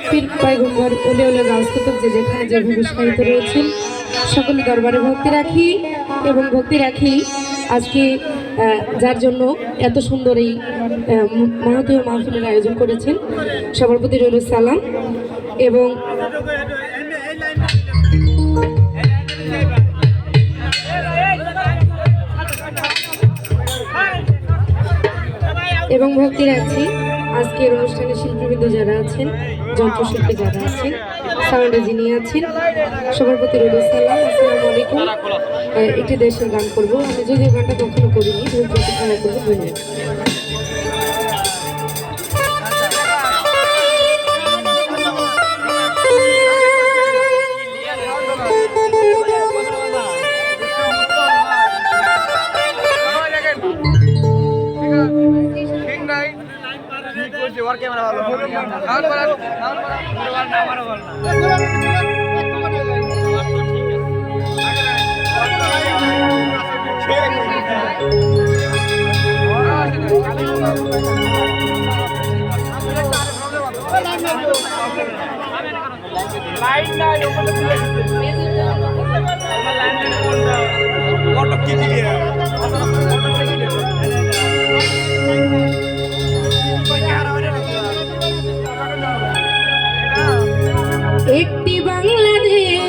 পীর পয়গম্বর ওলি ওলি গাউস কুতুব যে যেখানে যেভাবে সাহিত্য রয়েছেন সকলে দরবারে ভক্তি রাখি এবং ভক্তি রাখি আজকে যার জন্য এত সুন্দর এই মহতীয় মাহফিলের আয়োজন করেছেন সবার প্রতি রইল সালাম এবং এবং ভক্তি রাখছি আজকের অনুষ্ঠানে শিল্পীবৃন্দ যারা আছেন যন্ত্রশিল্পী যারা আছেন সাউন্ডে যিনি আছেন সবার প্রতি রইল সালাম আসসালামু আলাইকুম। একটি দেশের গান করবো আমি যদিও গানটা কখনো করিনি খেলা করবো ধন্যবাদ। একটি বাংলাদেশ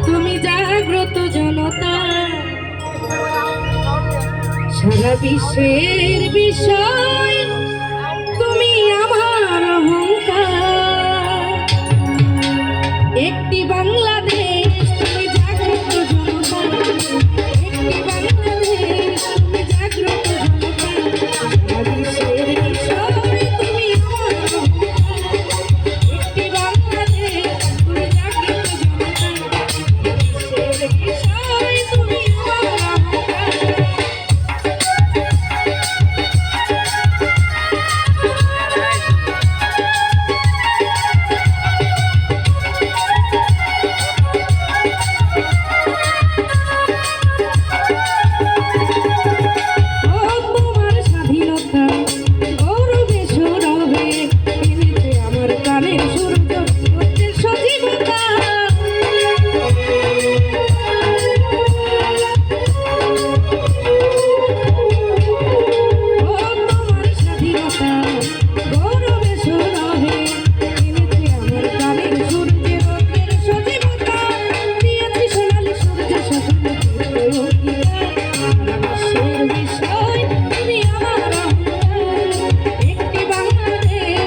তুমি জাগ্রত জনতা সারা বিশ্বের বিষয়